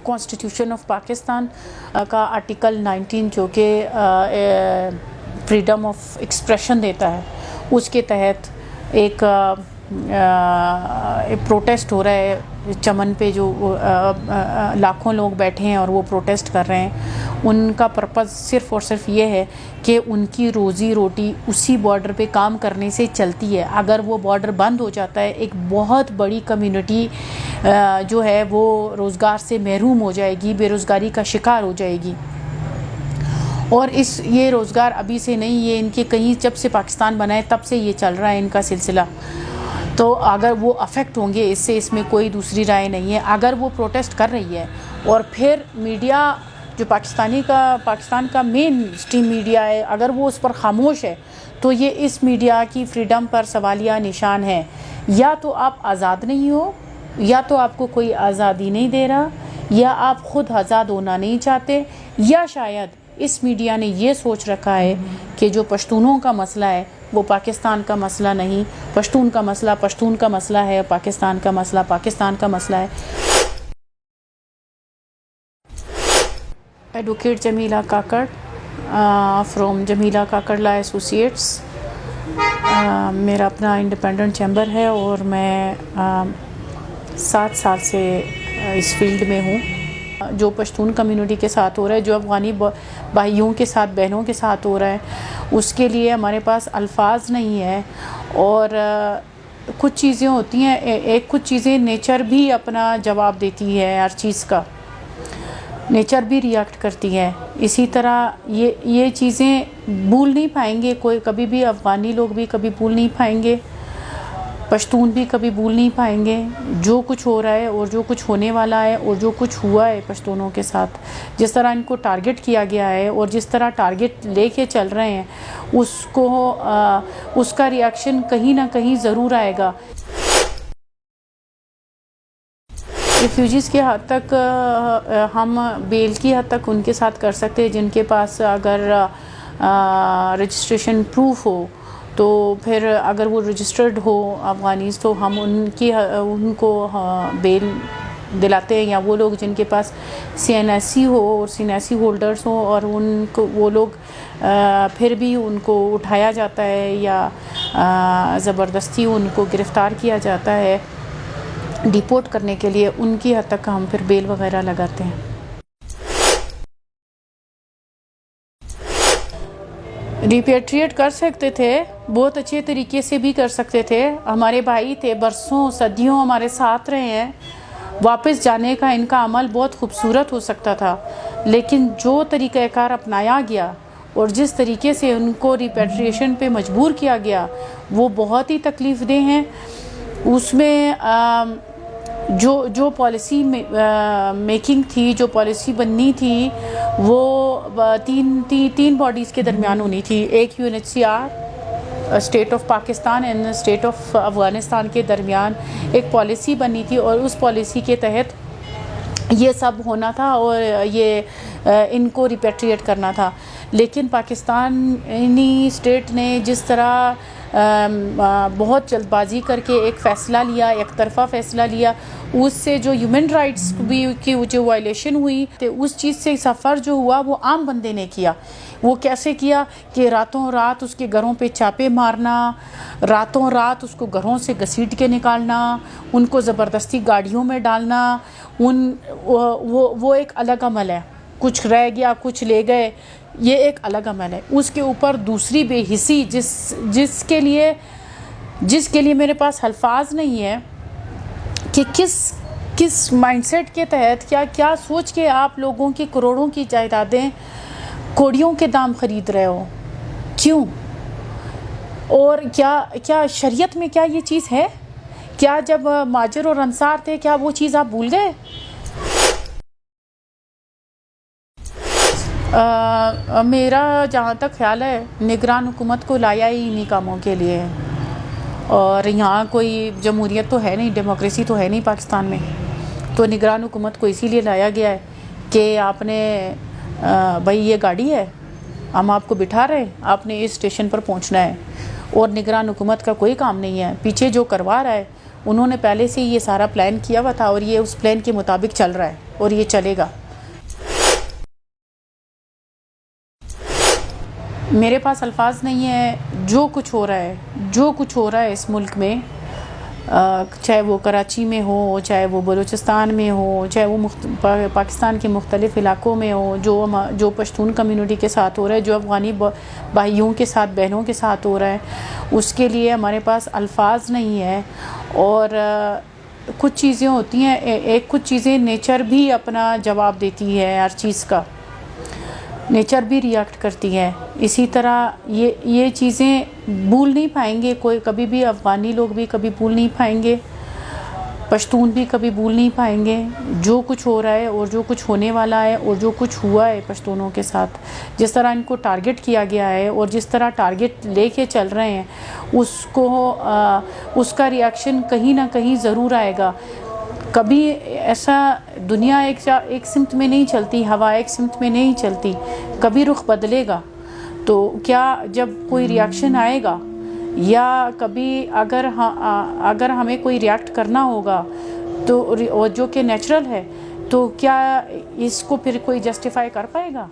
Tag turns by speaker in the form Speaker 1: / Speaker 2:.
Speaker 1: Constitution of Pakistan का article 19 जो कि फ्रीडम ऑफ एक्सप्रेशन देता है, उसके तहत एक प्रोटेस्ट हो रहा है चमन पे, जो लाखों लोग बैठे हैं और वो प्रोटेस्ट कर रहे हैं। उनका पर्पज़ सिर्फ़ और सिर्फ ये है कि उनकी रोज़ी रोटी उसी बॉर्डर पे काम करने से चलती है। अगर वो बॉर्डर बंद हो जाता है, एक बहुत बड़ी कम्युनिटी जो है वो रोज़गार से महरूम हो जाएगी, बेरोज़गारी का शिकार हो जाएगी। और ये रोज़गार अभी से नहीं, ये इनके कहीं जब से पाकिस्तान बना है तब से ये चल रहा है इनका सिलसिला। तो अगर वो अफेक्ट होंगे इससे, इसमें कोई दूसरी राय नहीं है। अगर वो प्रोटेस्ट कर रही है और फिर मीडिया जो पाकिस्तान का मेन स्ट्रीम मीडिया है, अगर वो उस पर खामोश है, तो ये इस मीडिया की फ्रीडम पर सवालिया निशान है। या तो आप आज़ाद नहीं हो, या तो आपको कोई आज़ादी नहीं दे रहा, या आप ख़ुद आज़ाद होना नहीं चाहते, या शायद इस मीडिया ने ये सोच रखा है कि जो पश्तूनों का मसला है वो पाकिस्तान का मसला नहीं, पश्तून का मसला पश्तून का मसला है, पाकिस्तान का मसला पाकिस्तान का मसला है। Advocate Jamila Kakar from Jamila Kakar law associates. मेरा अपना इंडिपेंडेंट चैम्बर है और मैं 7 साल से इस फील्ड में हूँ। जो पश्तून कम्युनिटी के साथ हो रहा है, जो अफ़गानी भाइयों के साथ, बहनों के साथ हो रहा है, उसके लिए हमारे पास अल्फाज नहीं है। और कुछ चीज़ें होती हैं, कुछ चीज़ें नेचर भी अपना जवाब देती है, हर चीज़ का नेचर भी रिएक्ट करती है। इसी तरह ये चीज़ें भूल नहीं पाएंगे कोई कभी भी, अफ़गानी लोग भी कभी भूल नहीं पाएंगे, पश्तून भी कभी भूल नहीं पाएंगे जो कुछ हो रहा है और जो कुछ होने वाला है और जो कुछ हुआ है पश्तूनों के साथ। जिस तरह इनको टारगेट किया गया है और जिस तरह टारगेट लेके चल रहे हैं, उसका रिएक्शन कहीं ना कहीं ज़रूर आएगा। रिफ्यूजीज़ के हद तक हम बेल की हद तक उनके साथ कर सकते हैं जिनके पास अगर रजिस्ट्रेशन प्रूफ हो, तो फिर अगर वो रजिस्टर्ड हो अफ़गानीज़, तो हम उनको बेल दिलाते हैं। या वो लोग जिनके पास CNSC हो और CNSC होल्डर्स हो और उनको वो लोग फिर भी उनको उठाया जाता है या ज़बरदस्ती उनको गिरफ़्तार किया जाता है डिपोर्ट करने के लिए, उनकी हद तक हम फिर बेल वगैरह लगाते हैं। रिपेट्रिएट कर सकते थे, बहुत अच्छे तरीके से भी कर सकते थे। हमारे भाई थे, बरसों सदियों हमारे साथ रहे हैं। वापस जाने का इनका अमल बहुत खूबसूरत हो सकता था, लेकिन जो तरीक़ाकार अपनाया गया और जिस तरीके से उनको रिपेट्रिएशन पे मजबूर किया गया, वो बहुत ही तकलीफ़देह हैं। उसमें जो पॉलिसी मेकिंग थी, जो पॉलिसी बननी थी, वो तीन बॉडीज़ के दरमियान होनी थी। एक UNHCR, state of Pakistan and state of Afghanistan के दरमियान एक पॉलिसी बनी थी और उस पॉलिसी के तहत ये सब होना था और ये इनको रिपेट्रिएट करना था। लेकिन पाकिस्तानी स्टेट ने जिस तरह बहुत जल्दबाजी करके एक फ़ैसला लिया, एक तरफ़ा फ़ैसला लिया, उससे जो ह्यूमन राइट्स की जो वायलेशन हुई, तो उस चीज़ से सफ़र जो हुआ वो आम बंदे ने किया। वो कैसे किया कि रातों रात उसके घरों पे छापे मारना, रातों रात उसको घरों से घसीट के निकालना, उनको ज़बरदस्ती गाड़ियों में डालना, वो एक अलग अमल है। कुछ रह गया, कुछ ले गए, ये एक अलग अमल है। उसके ऊपर दूसरी बेहिसी जिसके लिए मेरे पास अल्फाज नहीं है कि किस माइंडसेट के तहत क्या सोच के आप लोगों की करोड़ों की जायदादें कोड़ियों के दाम ख़रीद रहे हो, क्यों? और क्या शरीयत में क्या ये चीज़ है? क्या जब माजिर और अंसार थे, क्या वो चीज़ आप भूल गए? मेरा जहाँ तक ख्याल है, निगरान हुकूमत को लाया ही इन्हीं कामों के लिए है। और यहाँ कोई जमहूरियत तो है नहीं, डेमोक्रेसी तो है नहीं पाकिस्तान में। तो निगरान हुकूमत को इसीलिए लाया गया है कि आपने भाई ये गाड़ी है, हम आपको बिठा रहे हैं, आपने इस स्टेशन पर पहुँचना है। और निगरान हुकूमत का कोई काम नहीं है, पीछे जो करवा रहा है उन्होंने पहले से ये सारा प्लान किया हुआ था और ये उस प्लान के मुताबिक चल रहा है और ये चलेगा। मेरे पास अल्फाज नहीं है। जो कुछ हो रहा है इस मुल्क में, चाहे वो कराची में हो, चाहे वो बलूचिस्तान में हो, चाहे वो पाकिस्तान के मुख्तलिफ़ इलाक़ों में हो, जो पश्तून कम्युनिटी के साथ हो रहा है, जो अफ़गानी भाइयों के साथ, बहनों के साथ हो रहा है, उसके लिए हमारे पास अल्फाज नहीं है। और कुछ चीज़ें होती हैं, कुछ चीज़ें नेचर भी अपना जवाब देती है, हर चीज़ का नेचर भी रिएक्ट करती है। इसी तरह ये चीज़ें भूल नहीं पाएंगे कोई कभी भी, अफ़गानी लोग भी कभी भूल नहीं पाएंगे, पश्तून भी कभी भूल नहीं पाएंगे जो कुछ हो रहा है और जो कुछ होने वाला है और जो कुछ हुआ है पश्तूनों के साथ। जिस तरह इनको टारगेट किया गया है और जिस तरह टारगेट लेके चल रहे हैं, उसका रिएक्शन कहीं ना कहीं ज़रूर आएगा। कभी ऐसा दुनिया एक सिमत में नहीं चलती, हवा एक सिमत में नहीं चलती, कभी रुख बदलेगा। तो क्या जब कोई रिएक्शन आएगा या कभी अगर हमें कोई रिएक्ट करना होगा तो, और जो कि नेचुरल है, तो क्या इसको फिर कोई जस्टिफाई कर पाएगा?